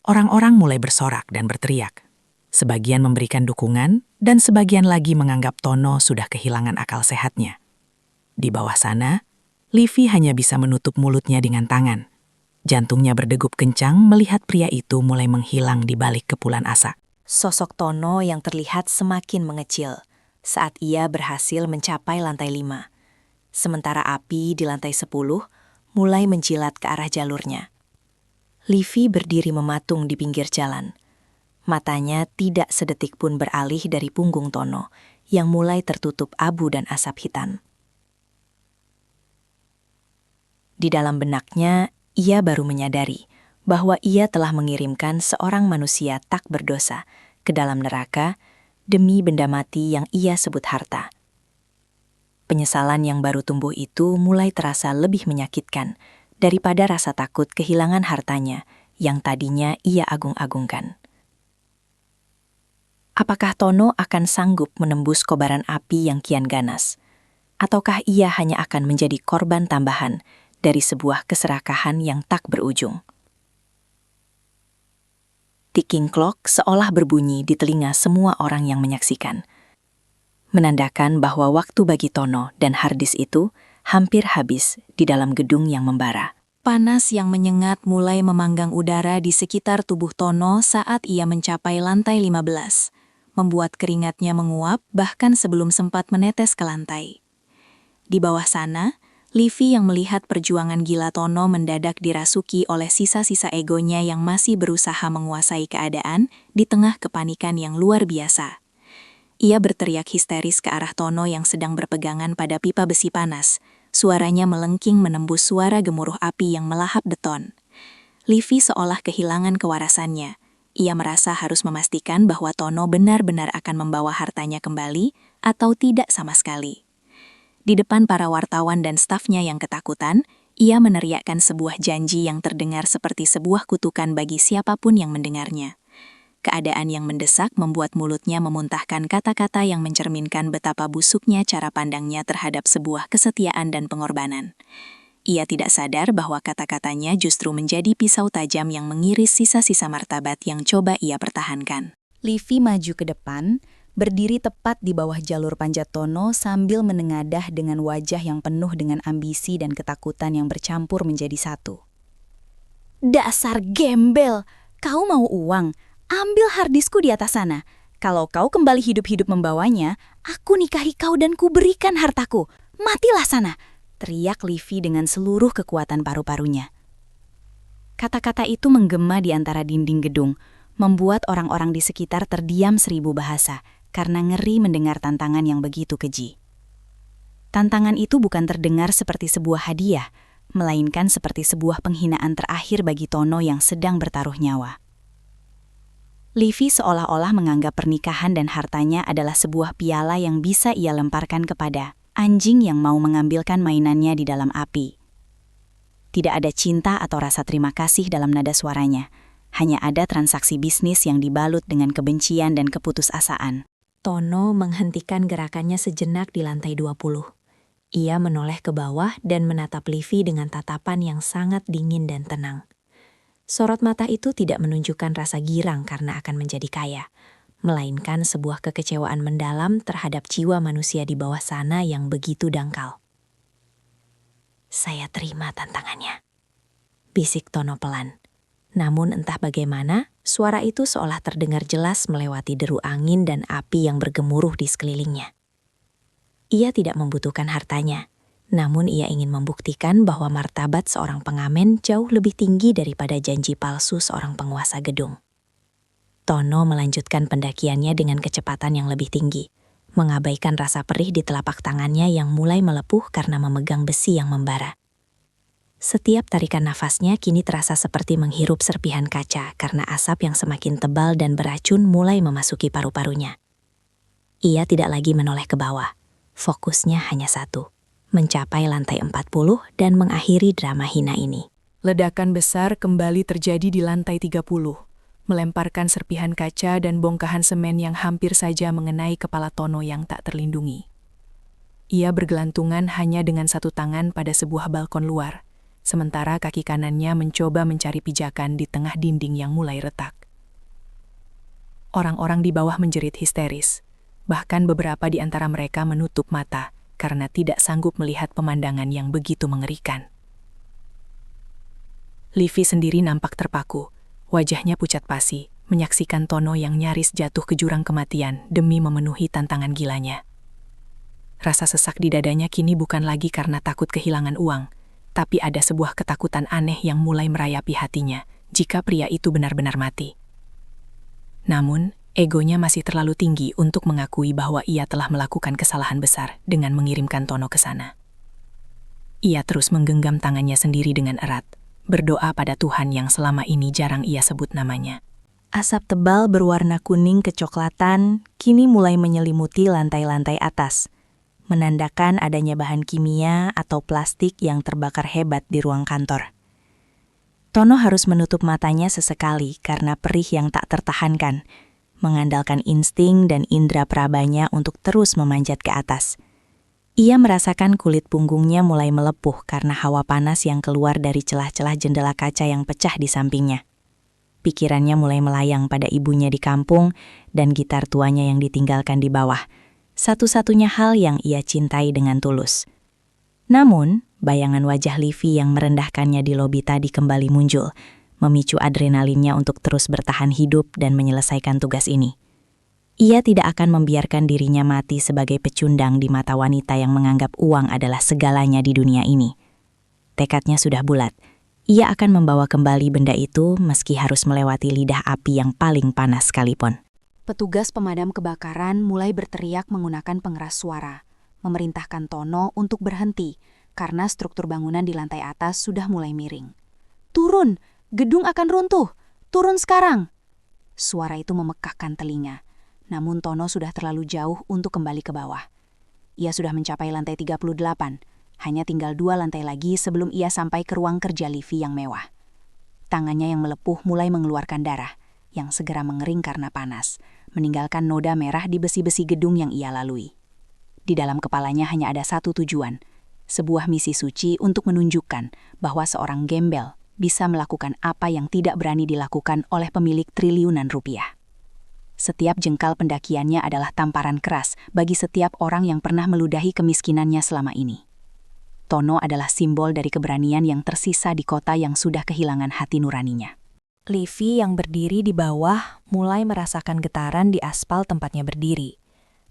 Orang-orang mulai bersorak dan berteriak. Sebagian memberikan dukungan, dan sebagian lagi menganggap Tono sudah kehilangan akal sehatnya. Di bawah sana, Livy hanya bisa menutup mulutnya dengan tangan. Jantungnya berdegup kencang melihat pria itu mulai menghilang di balik kepulan asap. Sosok Tono yang terlihat semakin mengecil saat ia berhasil mencapai lantai 5. Sementara api di lantai 10 mulai menjilat ke arah jalurnya. Livy berdiri mematung di pinggir jalan. Matanya tidak sedetik pun beralih dari punggung Tono yang mulai tertutup abu dan asap hitam. Di dalam benaknya, ia baru menyadari bahwa ia telah mengirimkan seorang manusia tak berdosa ke dalam neraka demi benda mati yang ia sebut harta. Penyesalan yang baru tumbuh itu mulai terasa lebih menyakitkan daripada rasa takut kehilangan hartanya yang tadinya ia agung-agungkan. Apakah Tono akan sanggup menembus kobaran api yang kian ganas? Ataukah ia hanya akan menjadi korban tambahan dari sebuah keserakahan yang tak berujung? Ticking clock seolah berbunyi di telinga semua orang yang menyaksikan, menandakan bahwa waktu bagi Tono dan harddisk itu hampir habis di dalam gedung yang membara. Panas yang menyengat mulai memanggang udara di sekitar tubuh Tono saat ia mencapai lantai 15, membuat keringatnya menguap bahkan sebelum sempat menetes ke lantai. Di bawah sana, Livy yang melihat perjuangan gila Tono mendadak dirasuki oleh sisa-sisa egonya yang masih berusaha menguasai keadaan di tengah kepanikan yang luar biasa. Ia berteriak histeris ke arah Tono yang sedang berpegangan pada pipa besi panas. Suaranya melengking menembus suara gemuruh api yang melahap beton. Livy seolah kehilangan kewarasannya. Ia merasa harus memastikan bahwa Tono benar-benar akan membawa hartanya kembali atau tidak sama sekali. Di depan para wartawan dan stafnya yang ketakutan, Ia meneriakkan sebuah janji yang terdengar seperti sebuah kutukan bagi siapapun yang mendengarnya. Keadaan yang mendesak membuat mulutnya memuntahkan kata-kata yang mencerminkan betapa busuknya cara pandangnya terhadap sebuah kesetiaan dan pengorbanan. Ia tidak sadar bahwa kata-katanya justru menjadi pisau tajam yang mengiris sisa-sisa martabat yang coba ia pertahankan. Livi maju ke depan, berdiri tepat di bawah jalur panjat Tono sambil menengadah dengan wajah yang penuh dengan ambisi dan ketakutan yang bercampur menjadi satu. "Dasar gembel! Kau mau uang? Ambil harddiskku di atas sana. Kalau kau kembali hidup-hidup membawanya, aku nikahi kau dan kuberikan hartaku. Matilah sana!" teriak Livi dengan seluruh kekuatan paru-parunya. Kata-kata itu menggema di antara dinding gedung, membuat orang-orang di sekitar terdiam 1000 bahasa karena ngeri mendengar tantangan yang begitu keji. Tantangan itu bukan terdengar seperti sebuah hadiah, melainkan seperti sebuah penghinaan terakhir bagi Tono yang sedang bertaruh nyawa. Livi seolah-olah menganggap pernikahan dan hartanya adalah sebuah piala yang bisa ia lemparkan kepada anjing yang mau mengambilkan mainannya di dalam api. Tidak ada cinta atau rasa terima kasih dalam nada suaranya, hanya ada transaksi bisnis yang dibalut dengan kebencian dan keputusasaan. Tono menghentikan gerakannya sejenak di lantai 20. Ia menoleh ke bawah dan menatap Livi dengan tatapan yang sangat dingin dan tenang. Sorot mata itu tidak menunjukkan rasa girang karena akan menjadi kaya, melainkan sebuah kekecewaan mendalam terhadap jiwa manusia di bawah sana yang begitu dangkal. "Saya terima tantangannya," bisik Tono pelan. Namun entah bagaimana, suara itu seolah terdengar jelas melewati deru angin dan api yang bergemuruh di sekelilingnya. Ia tidak membutuhkan hartanya, namun ia ingin membuktikan bahwa martabat seorang pengamen jauh lebih tinggi daripada janji palsu seorang penguasa gedung. Tono melanjutkan pendakiannya dengan kecepatan yang lebih tinggi, mengabaikan rasa perih di telapak tangannya yang mulai melepuh karena memegang besi yang membara. Setiap tarikan nafasnya kini terasa seperti menghirup serpihan kaca karena asap yang semakin tebal dan beracun mulai memasuki paru-parunya. Ia tidak lagi menoleh ke bawah. Fokusnya hanya satu, mencapai lantai 40 dan mengakhiri drama hina ini. Ledakan besar kembali terjadi di lantai 30, melemparkan serpihan kaca dan bongkahan semen yang hampir saja mengenai kepala Tono yang tak terlindungi. Ia bergelantungan hanya dengan satu tangan pada sebuah balkon luar, sementara kaki kanannya mencoba mencari pijakan di tengah dinding yang mulai retak. Orang-orang di bawah menjerit histeris, bahkan beberapa di antara mereka menutup mata karena tidak sanggup melihat pemandangan yang begitu mengerikan. Livi sendiri nampak terpaku, wajahnya pucat pasi, menyaksikan Tono yang nyaris jatuh ke jurang kematian demi memenuhi tantangan gilanya. Rasa sesak di dadanya kini bukan lagi karena takut kehilangan uang, tapi ada sebuah ketakutan aneh yang mulai merayapi hatinya jika pria itu benar-benar mati. Namun, egonya masih terlalu tinggi untuk mengakui bahwa ia telah melakukan kesalahan besar dengan mengirimkan Tono ke sana. Ia terus menggenggam tangannya sendiri dengan erat, berdoa pada Tuhan yang selama ini jarang ia sebut namanya. Asap tebal berwarna kuning kecoklatan kini mulai menyelimuti lantai-lantai atas, menandakan adanya bahan kimia atau plastik yang terbakar hebat di ruang kantor. Tono harus menutup matanya sesekali karena perih yang tak tertahankan, mengandalkan insting dan indera prabanya untuk terus memanjat ke atas. Ia merasakan kulit punggungnya mulai melepuh karena hawa panas yang keluar dari celah-celah jendela kaca yang pecah di sampingnya. Pikirannya mulai melayang pada ibunya di kampung dan gitar tuanya yang ditinggalkan di bawah, satu-satunya hal yang ia cintai dengan tulus. Namun, bayangan wajah Livi yang merendahkannya di lobi tadi kembali muncul, memicu adrenalinnya untuk terus bertahan hidup dan menyelesaikan tugas ini. Ia tidak akan membiarkan dirinya mati sebagai pecundang di mata wanita yang menganggap uang adalah segalanya di dunia ini. Tekadnya sudah bulat. Ia akan membawa kembali benda itu meski harus melewati lidah api yang paling panas sekalipun. Petugas pemadam kebakaran mulai berteriak menggunakan pengeras suara, memerintahkan Tono untuk berhenti karena struktur bangunan di lantai atas sudah mulai miring. "Turun! Gedung akan runtuh! Turun sekarang!" Suara itu memekakkan telinga, namun Tono sudah terlalu jauh untuk kembali ke bawah. Ia sudah mencapai lantai 38, Hanya tinggal 2 lantai lagi sebelum ia sampai ke ruang kerja Livy yang mewah. Tangannya yang melepuh mulai mengeluarkan darah, yang segera mengering karena panas, meninggalkan noda merah di besi-besi gedung yang ia lalui. Di dalam kepalanya hanya ada satu tujuan, sebuah misi suci untuk menunjukkan bahwa seorang gembel bisa melakukan apa yang tidak berani dilakukan oleh pemilik triliunan rupiah. Setiap jengkal pendakiannya adalah tamparan keras bagi setiap orang yang pernah meludahi kemiskinannya selama ini. Tono adalah simbol dari keberanian yang tersisa di kota yang sudah kehilangan hati nuraninya. Livy yang berdiri di bawah mulai merasakan getaran di aspal tempatnya berdiri.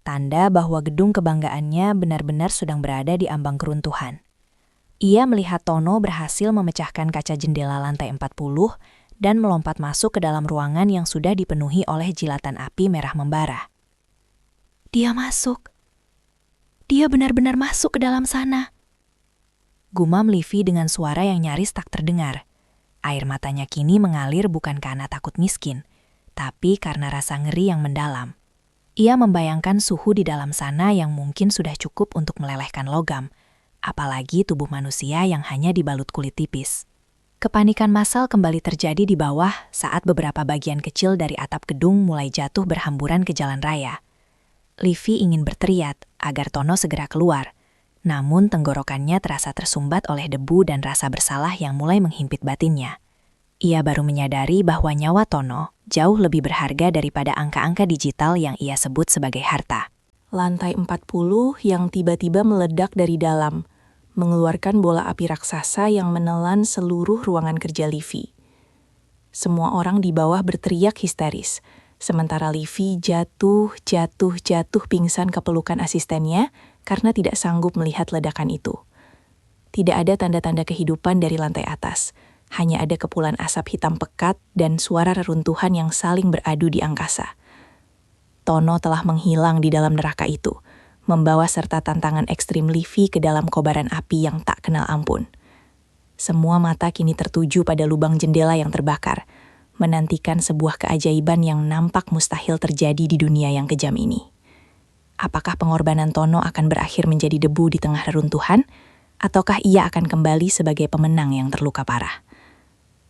Tanda bahwa gedung kebanggaannya benar-benar sedang berada di ambang keruntuhan. Ia melihat Tono berhasil memecahkan kaca jendela lantai 40 dan melompat masuk ke dalam ruangan yang sudah dipenuhi oleh jilatan api merah membara. Dia masuk. Dia benar-benar masuk ke dalam sana. Gumam Livy dengan suara yang nyaris tak terdengar. Air matanya kini mengalir bukan karena takut miskin, tapi karena rasa ngeri yang mendalam. Ia membayangkan suhu di dalam sana yang mungkin sudah cukup untuk melelehkan logam, apalagi tubuh manusia yang hanya dibalut kulit tipis. Kepanikan massal kembali terjadi di bawah saat beberapa bagian kecil dari atap gedung mulai jatuh berhamburan ke jalan raya. Livy ingin berteriak agar Tono segera keluar, namun tenggorokannya terasa tersumbat oleh debu dan rasa bersalah yang mulai menghimpit batinnya. Ia baru menyadari bahwa nyawa Tono jauh lebih berharga daripada angka-angka digital yang ia sebut sebagai harta. Lantai 40 yang tiba-tiba meledak dari dalam, mengeluarkan bola api raksasa yang menelan seluruh ruangan kerja Livy. Semua orang di bawah berteriak histeris, sementara Livy jatuh pingsan ke pelukan asistennya karena tidak sanggup melihat ledakan itu. Tidak ada tanda-tanda kehidupan dari lantai atas, hanya ada kepulan asap hitam pekat dan suara reruntuhan yang saling beradu di angkasa. Tono telah menghilang di dalam neraka itu, membawa serta tantangan ekstrim Livy ke dalam kobaran api yang tak kenal ampun. Semua mata kini tertuju pada lubang jendela yang terbakar, menantikan sebuah keajaiban yang nampak mustahil terjadi di dunia yang kejam ini. Apakah pengorbanan Tono akan berakhir menjadi debu di tengah reruntuhan, ataukah ia akan kembali sebagai pemenang yang terluka parah?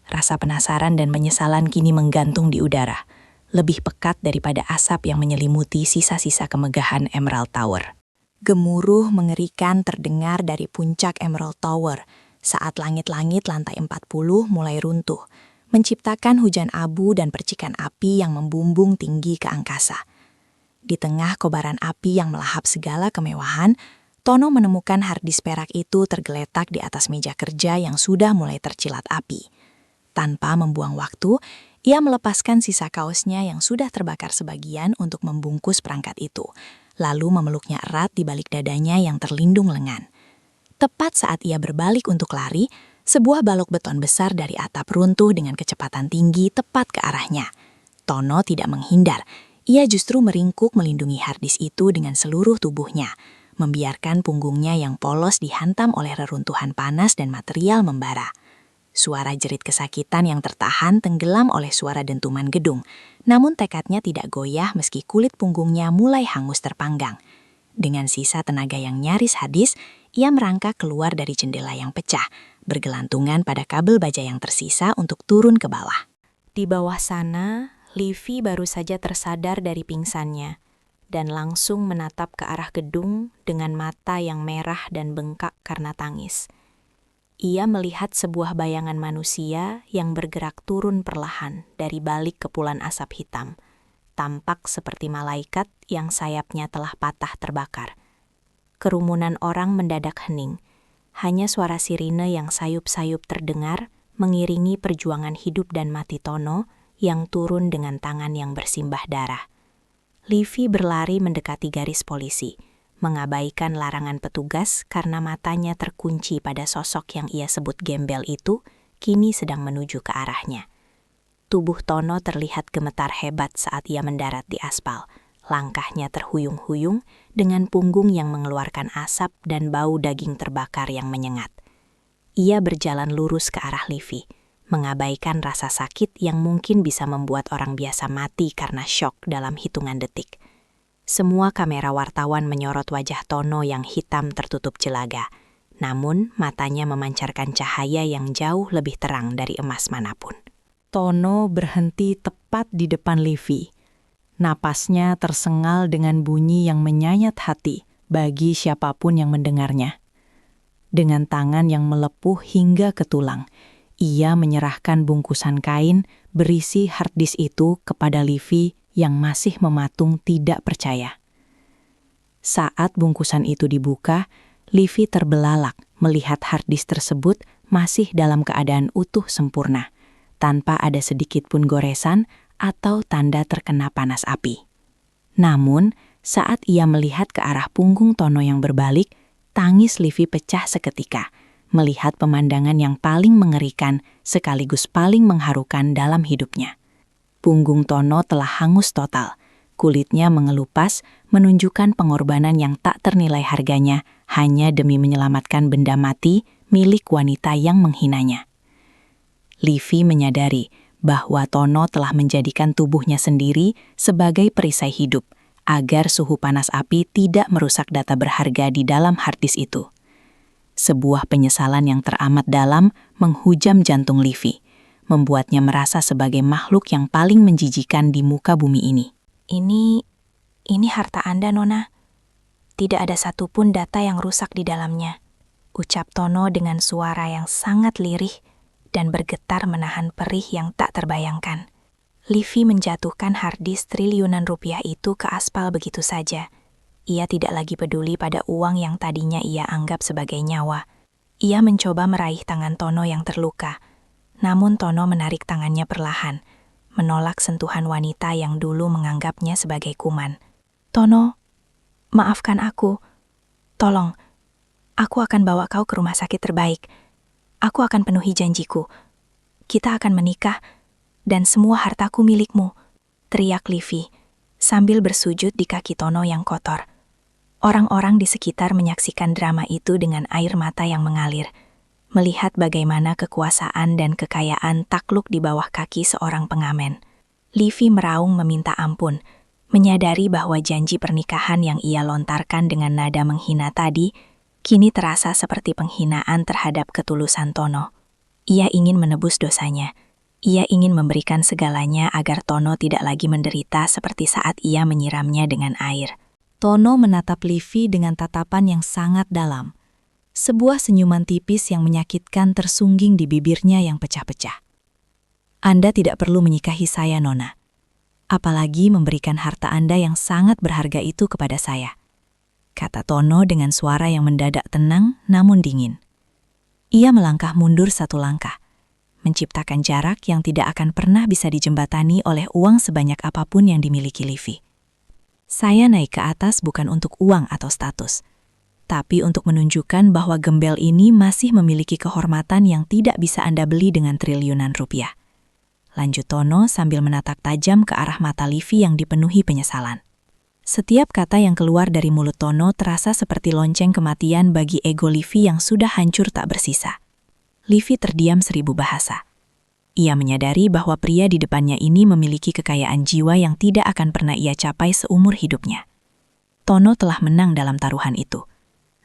Rasa penasaran dan penyesalan kini menggantung di udara, lebih pekat daripada asap yang menyelimuti sisa-sisa kemegahan Emerald Tower. Gemuruh mengerikan terdengar dari puncak Emerald Tower saat langit-langit lantai 40 mulai runtuh, menciptakan hujan abu dan percikan api yang membumbung tinggi ke angkasa. Di tengah kobaran api yang melahap segala kemewahan, Tono menemukan harddisk perak itu tergeletak di atas meja kerja yang sudah mulai tercilat api. Tanpa membuang waktu, ia melepaskan sisa kaosnya yang sudah terbakar sebagian untuk membungkus perangkat itu, lalu memeluknya erat di balik dadanya yang terlindung lengan. Tepat saat ia berbalik untuk lari, sebuah balok beton besar dari atap runtuh dengan kecepatan tinggi tepat ke arahnya. Tono tidak menghindar. Ia justru meringkuk melindungi harddisk itu dengan seluruh tubuhnya, membiarkan punggungnya yang polos dihantam oleh reruntuhan panas dan material membara. Suara jerit kesakitan yang tertahan tenggelam oleh suara dentuman gedung, namun tekadnya tidak goyah meski kulit punggungnya mulai hangus terpanggang. Dengan sisa tenaga yang nyaris habis, ia merangkak keluar dari jendela yang pecah, bergelantungan pada kabel baja yang tersisa untuk turun ke bawah. Di bawah sana, Livy baru saja tersadar dari pingsannya dan langsung menatap ke arah gedung dengan mata yang merah dan bengkak karena tangis. Ia melihat sebuah bayangan manusia yang bergerak turun perlahan dari balik kepulan asap hitam, tampak seperti malaikat yang sayapnya telah patah terbakar. Kerumunan orang mendadak hening, hanya suara sirine yang sayup-sayup terdengar mengiringi perjuangan hidup dan mati Tono yang turun dengan tangan yang bersimbah darah. Livy berlari mendekati garis polisi, mengabaikan larangan petugas karena matanya terkunci pada sosok yang ia sebut gembel itu, kini sedang menuju ke arahnya. Tubuh Tono terlihat gemetar hebat saat ia mendarat di aspal. Langkahnya terhuyung-huyung dengan punggung yang mengeluarkan asap dan bau daging terbakar yang menyengat. Ia berjalan lurus ke arah Livy, mengabaikan rasa sakit yang mungkin bisa membuat orang biasa mati karena syok dalam hitungan detik. Semua kamera wartawan menyorot wajah Tono yang hitam tertutup jelaga. namun matanya memancarkan cahaya yang jauh lebih terang dari emas manapun. Tono berhenti tepat di depan Livy. Napasnya tersengal dengan bunyi yang menyayat hati bagi siapapun yang mendengarnya. Dengan tangan yang melepuh hingga ke tulang, ia menyerahkan bungkusan kain berisi hard disk itu kepada Livy yang masih mematung tidak percaya. Saat bungkusan itu dibuka, Livy terbelalak melihat hard disk tersebut masih dalam keadaan utuh sempurna, tanpa ada sedikit pun goresan atau tanda terkena panas api. Namun, saat ia melihat ke arah punggung Tono yang berbalik, tangis Livy pecah seketika, melihat pemandangan yang paling mengerikan sekaligus paling mengharukan dalam hidupnya. Punggung Tono telah hangus total, kulitnya mengelupas, menunjukkan pengorbanan yang tak ternilai harganya hanya demi menyelamatkan benda mati milik wanita yang menghinanya. Livy menyadari bahwa Tono telah menjadikan tubuhnya sendiri sebagai perisai hidup agar suhu panas api tidak merusak data berharga di dalam hard disk itu. Sebuah penyesalan yang teramat dalam menghujam jantung Livy, membuatnya merasa sebagai makhluk yang paling menjijikan di muka bumi ini. Ini harta Anda, Nona. Tidak ada satupun data yang rusak di dalamnya, ucap Tono dengan suara yang sangat lirih dan bergetar menahan perih yang tak terbayangkan. Livy menjatuhkan hard disk triliunan rupiah itu ke aspal begitu saja. Ia tidak lagi peduli pada uang yang tadinya ia anggap sebagai nyawa. Ia mencoba meraih tangan Tono yang terluka, namun Tono menarik tangannya perlahan, menolak sentuhan wanita yang dulu menganggapnya sebagai kuman. Tono, maafkan aku. Tolong, aku akan bawa kau ke rumah sakit terbaik. Aku akan penuhi janjiku. Kita akan menikah, dan semua hartaku milikmu, teriak Livy, sambil bersujud di kaki Tono yang kotor. Orang-orang di sekitar menyaksikan drama itu dengan air mata yang mengalir, melihat bagaimana kekuasaan dan kekayaan takluk di bawah kaki seorang pengamen. Livy meraung meminta ampun, menyadari bahwa janji pernikahan yang ia lontarkan dengan nada menghina tadi, kini terasa seperti penghinaan terhadap ketulusan Tono. Ia ingin menebus dosanya. Ia ingin memberikan segalanya agar Tono tidak lagi menderita seperti saat ia menyiramnya dengan air. Tono menatap Livy dengan tatapan yang sangat dalam. Sebuah senyuman tipis yang menyakitkan tersungging di bibirnya yang pecah-pecah. Anda tidak perlu menyikahi saya, Nona. Apalagi memberikan harta Anda yang sangat berharga itu kepada saya, kata Tono dengan suara yang mendadak tenang namun dingin. Ia melangkah mundur satu langkah, menciptakan jarak yang tidak akan pernah bisa dijembatani oleh uang sebanyak apapun yang dimiliki Livy. Saya naik ke atas bukan untuk uang atau status, tapi untuk menunjukkan bahwa gembel ini masih memiliki kehormatan yang tidak bisa Anda beli dengan triliunan rupiah. Lanjut Tono sambil menatap tajam ke arah mata Livy yang dipenuhi penyesalan. Setiap kata yang keluar dari mulut Tono terasa seperti lonceng kematian bagi ego Livy yang sudah hancur tak bersisa. Livy terdiam 1000 bahasa. Ia menyadari bahwa pria di depannya ini memiliki kekayaan jiwa yang tidak akan pernah ia capai seumur hidupnya. Tono telah menang dalam taruhan itu.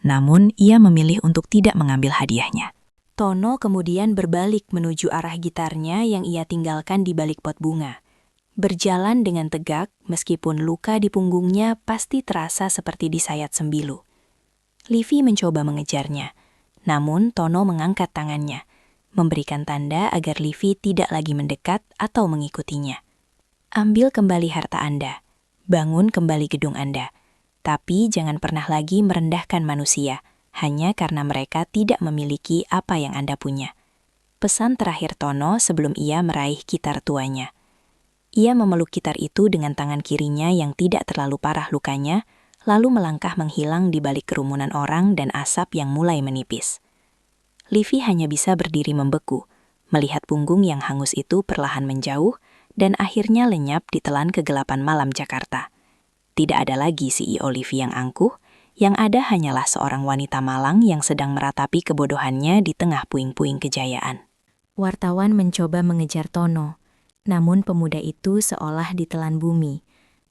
Namun, ia memilih untuk tidak mengambil hadiahnya. Tono kemudian berbalik menuju arah gitarnya yang ia tinggalkan di balik pot bunga. Berjalan dengan tegak, meskipun luka di punggungnya pasti terasa seperti disayat sembilu. Livy mencoba mengejarnya, namun Tono mengangkat tangannya, memberikan tanda agar Livy tidak lagi mendekat atau mengikutinya. Ambil kembali harta Anda, bangun kembali gedung Anda, tapi jangan pernah lagi merendahkan manusia, hanya karena mereka tidak memiliki apa yang Anda punya. Pesan terakhir Tono sebelum ia meraih gitar tuanya. Ia memeluk gitar itu dengan tangan kirinya yang tidak terlalu parah lukanya, lalu melangkah menghilang di balik kerumunan orang dan asap yang mulai menipis. Livy hanya bisa berdiri membeku, melihat punggung yang hangus itu perlahan menjauh dan akhirnya lenyap ditelan kegelapan malam Jakarta. Tidak ada lagi CEO Livy yang angkuh, yang ada hanyalah seorang wanita malang yang sedang meratapi kebodohannya di tengah puing-puing kejayaan. Wartawan mencoba mengejar Tono, namun pemuda itu seolah ditelan bumi,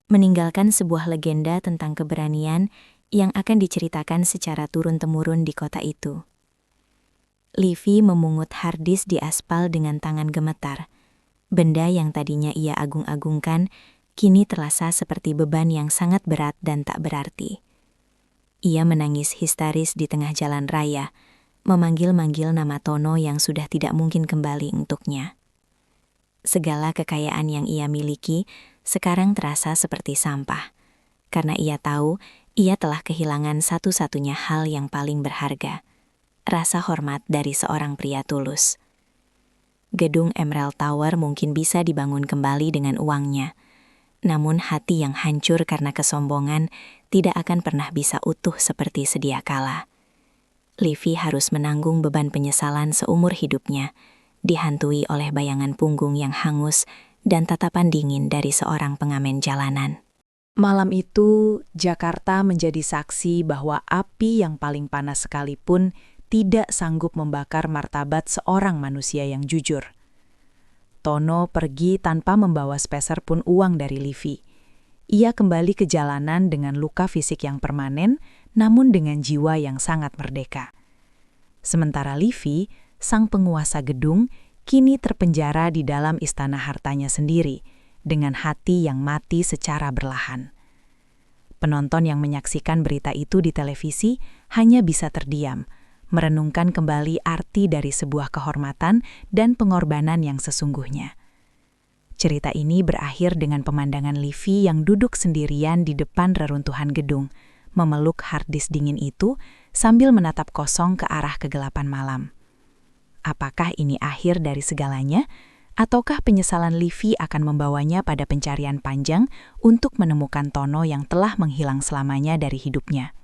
meninggalkan sebuah legenda tentang keberanian yang akan diceritakan secara turun-temurun di kota itu. Livy memungut harddisk di aspal dengan tangan gemetar. Benda yang tadinya ia agung-agungkan, kini terasa seperti beban yang sangat berat dan tak berarti. Ia menangis histeris di tengah jalan raya, memanggil-manggil nama Tono yang sudah tidak mungkin kembali untuknya. Segala kekayaan yang ia miliki sekarang terasa seperti sampah, karena ia tahu ia telah kehilangan satu-satunya hal yang paling berharga, rasa hormat dari seorang pria tulus. Gedung Emerald Tower mungkin bisa dibangun kembali dengan uangnya, namun hati yang hancur karena kesombongan tidak akan pernah bisa utuh seperti sedia kala. Livy harus menanggung beban penyesalan seumur hidupnya, dihantui oleh bayangan punggung yang hangus dan tatapan dingin dari seorang pengamen jalanan. Malam itu, Jakarta menjadi saksi bahwa api yang paling panas sekalipun tidak sanggup membakar martabat seorang manusia yang jujur. Tono pergi tanpa membawa sepeser pun uang dari Livy. Ia kembali ke jalanan dengan luka fisik yang permanen, namun dengan jiwa yang sangat merdeka. Sementara Livy, sang penguasa gedung, kini terpenjara di dalam istana hartanya sendiri, dengan hati yang mati secara berlahan. Penonton yang menyaksikan berita itu di televisi hanya bisa terdiam, merenungkan kembali arti dari sebuah kehormatan dan pengorbanan yang sesungguhnya. Cerita ini berakhir dengan pemandangan Livy yang duduk sendirian di depan reruntuhan gedung, memeluk harddisk dingin itu sambil menatap kosong ke arah kegelapan malam. Apakah ini akhir dari segalanya? Ataukah penyesalan Livy akan membawanya pada pencarian panjang untuk menemukan Tono yang telah menghilang selamanya dari hidupnya?